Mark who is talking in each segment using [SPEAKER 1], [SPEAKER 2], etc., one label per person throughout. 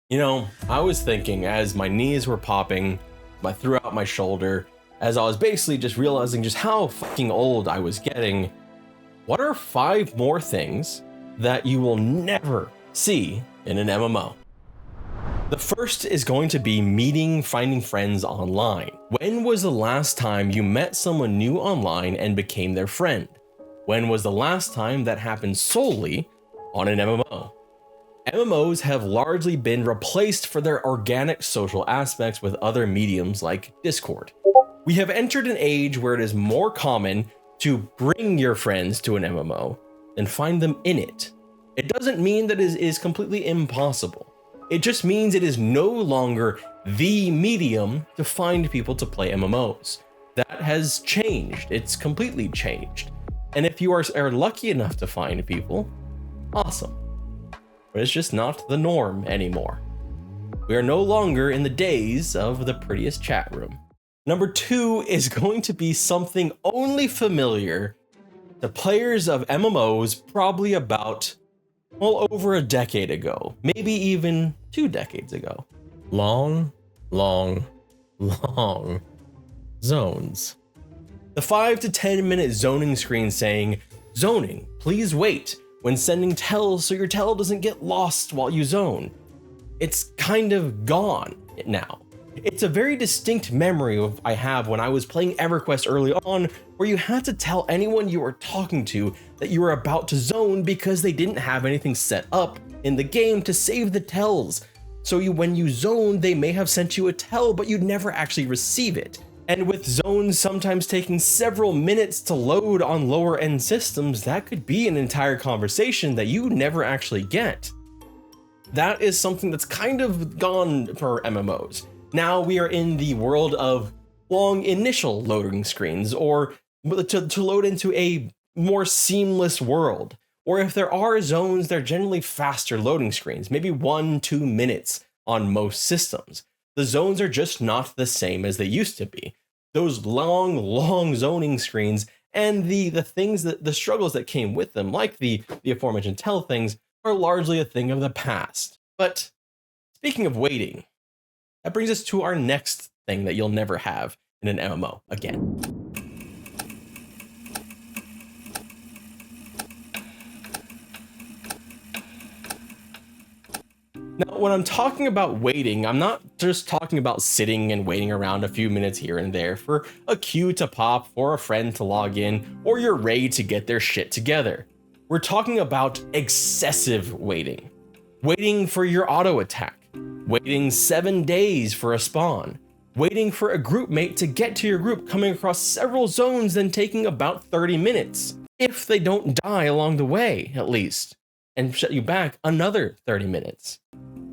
[SPEAKER 1] You know, I was thinking as my knees were popping, I threw out my shoulder, as I was basically just realizing just how fucking old I was getting. What are 5 more things that you will never see in an MMO? The first is going to be finding friends online. When was the last time you met someone new online and became their friend? When was the last time that happened solely on an MMO? MMOs have largely been replaced for their organic social aspects with other mediums like Discord. We have entered an age where it is more common to bring your friends to an MMO than find them in it. It doesn't mean that it is completely impossible. It just means it is no longer the medium to find people to play MMOs. That has changed. It's completely changed. And if you are lucky enough to find people, awesome. But it's just not the norm anymore. We are no longer in the days of the prettiest chat room. Number 2 is going to be something only familiar to players of MMOs probably about, well, over a decade ago, maybe even 2 decades ago. Long zones. The 5 to 10 minute zoning screen saying, "Zoning, please wait," when sending tells so your tell doesn't get lost while you zone. It's kind of gone now. It's a very distinct memory I have when I was playing EverQuest early on, where you had to tell anyone you were talking to that you were about to zone because they didn't have anything set up in the game to save the tells. So when you zoned, they may have sent you a tell, but you'd never actually receive it. And with zones sometimes taking several minutes to load on lower end systems, that could be an entire conversation that you never actually get. That is something that's kind of gone for MMOs. Now we are in the world of long initial loading screens, or to load into a more seamless world. Or if there are zones, they're generally faster loading screens, maybe 1-2 minutes on most systems. The zones are just not the same as they used to be. Those long zoning screens and the things that the struggles that came with them, like the aforementioned tell things, are largely a thing of the past. But speaking of waiting, that brings us to our next thing that you'll never have in an MMO again. Now, when I'm talking about waiting, I'm not just talking about sitting and waiting around a few minutes here and there for a queue to pop, for a friend to log in, or your raid to get their shit together. We're talking about excessive waiting. Waiting for your auto attack. Waiting 7 days for a spawn. Waiting for a group mate to get to your group, coming across several zones, then taking about 30 minutes. If they don't die along the way, at least, and shut you back another 30 minutes.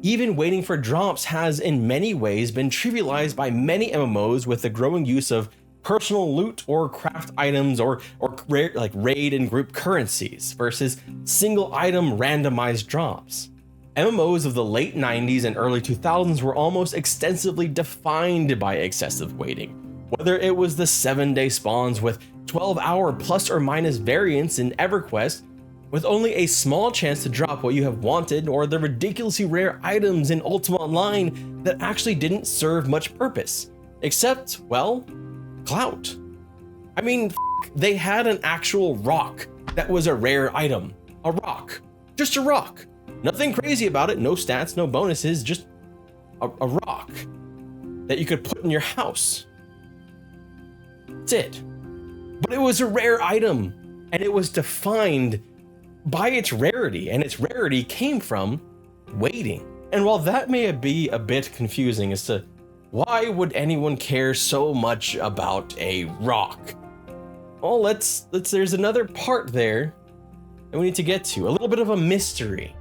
[SPEAKER 1] Even waiting for drops has in many ways been trivialized by many MMOs with the growing use of personal loot or craft items or like raid and group currencies versus single item randomized drops. MMOs of the late 90s and early 2000s were almost extensively defined by excessive waiting. Whether it was the 7-day spawns with 12-hour plus or minus variants in EverQuest, with only a small chance to drop what you have wanted, or the ridiculously rare items in Ultima Online that actually didn't serve much purpose, except, well, clout. I mean, they had an actual rock that was a rare item. A rock. Just a rock. Nothing crazy about it, no stats, no bonuses, just a rock that you could put in your house. That's it. But it was a rare item, and it was defined by its rarity, and its rarity came from waiting. And while that may be a bit confusing as to why would anyone care so much about a rock, well, there's another part there that we need to get to, a little bit of a mystery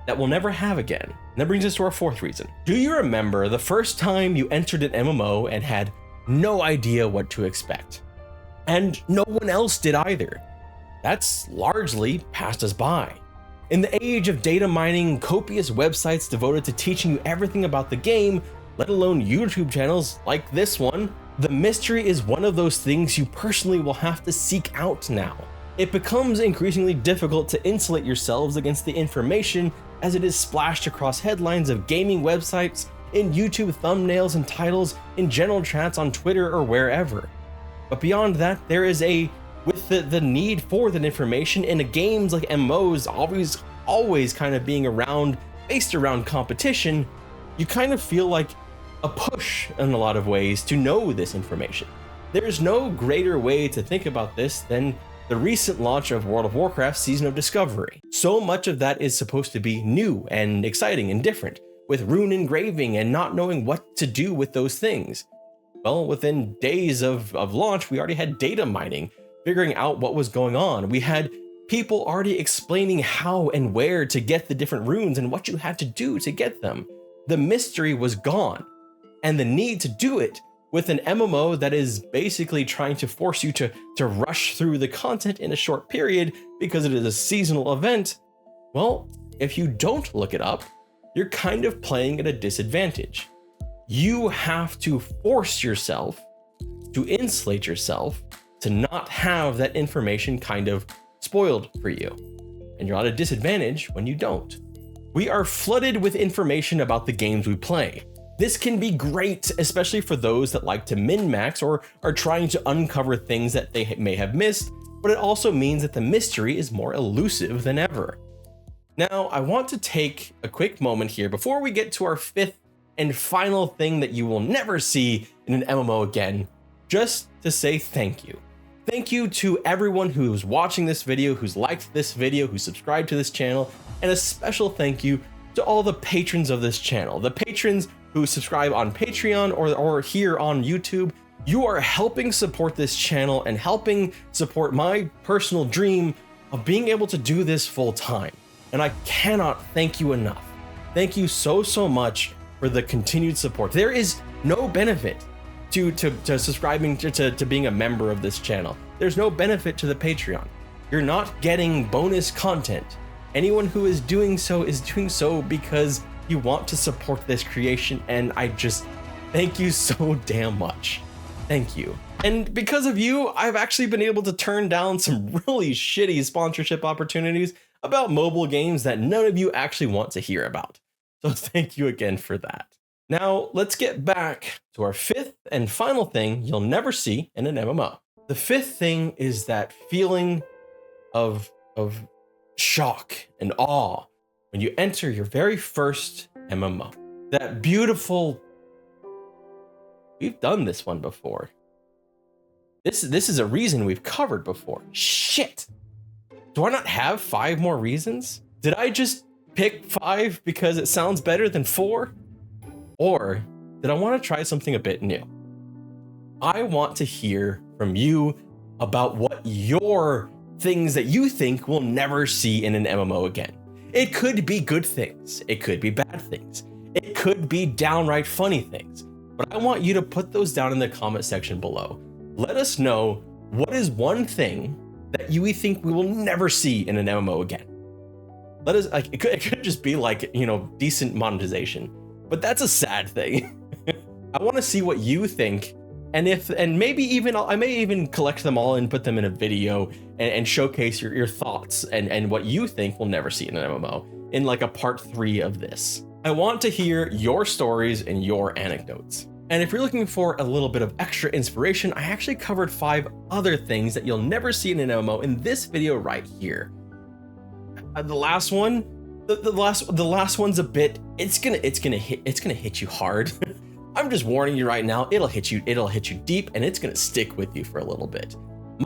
[SPEAKER 1] that we'll never have again. And that brings us to our 4th reason. Do you remember the first time you entered an MMO and had no idea what to expect? And no one else did either. That's largely passed us by. In the age of data mining, copious websites devoted to teaching you everything about the game, let alone YouTube channels like this one, the mystery is one of those things you personally will have to seek out now. It becomes increasingly difficult to insulate yourselves against the information as it is splashed across headlines of gaming websites, in YouTube thumbnails and titles, in general chats on Twitter or wherever. But beyond that, there is with the need for that information in games like MMOs always kind of being based around competition, you kind of feel like a push in a lot of ways to know this information. There's no greater way to think about this than the recent launch of World of Warcraft Season of Discovery. So much of that is supposed to be new and exciting and different, with rune engraving and not knowing what to do with those things. Well, within days of launch, we already had data mining, figuring out what was going on. We had people already explaining how and where to get the different runes and what you had to do to get them. The mystery was gone, and the need to do it with an MMO that is basically trying to force you to rush through the content in a short period because it is a seasonal event. Well, if you don't look it up, you're kind of playing at a disadvantage. You have to force yourself to insulate yourself to not have that information kind of spoiled for you. And you're at a disadvantage when you don't. We are flooded with information about the games we play. This can be great, especially for those that like to min-max or are trying to uncover things that they may have missed, but it also means that the mystery is more elusive than ever. Now, I want to take a quick moment here before we get to our fifth and final thing that you will never see in an MMO again, just to say thank you. Thank you to everyone who's watching this video, who's liked this video, who's subscribed to this channel, and a special thank you to all the patrons of this channel. The patrons who subscribe on Patreon or here on YouTube. You are helping support this channel and helping support my personal dream of being able to do this full time. And I cannot thank you enough. Thank you so much for the continued support. There is no benefit to subscribing to being a member of this channel. There's no benefit to the Patreon. You're not getting bonus content. Anyone who is doing so because you want to support this creation, and I just thank you so damn much. Thank you. And because of you, I've actually been able to turn down some really shitty sponsorship opportunities about mobile games that none of you actually want to hear about. So thank you again for that. Now, let's get back to our fifth and final thing you'll never see in an MMO. The fifth thing is that feeling of shock and awe when you enter your very first MMO. That beautiful... We've done this one before. This is a reason we've covered before. Shit! Do I not have 5 more reasons? Did I just pick 5 because it sounds better than 4? Or did I want to try something a bit new? I want to hear from you about what your things that you think we'll never see in an MMO again. It could be good things. It could be bad things. It could be downright funny things. But I want you to put those down in the comment section below. Let us know what is one thing that you think we will never see in an MMO again. Let us, like, it could just be like, you know, decent monetization, but that's a sad thing. I want to see what you think, and maybe even I may even collect them all and put them in a video and showcase your thoughts and what you think we'll never see in an MMO in like a part 3 of this. I want to hear your stories and your anecdotes. And if you're looking for a little bit of extra inspiration, I actually covered 5 other things that you'll never see in an MMO in this video right here. The last one, the last one's a bit. It's gonna hit you hard. I'm just warning you right now. It'll hit you deep, and it's gonna stick with you for a little bit.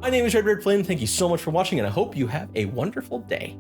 [SPEAKER 1] My name is Red Flame. Thank you so much for watching, and I hope you have a wonderful day.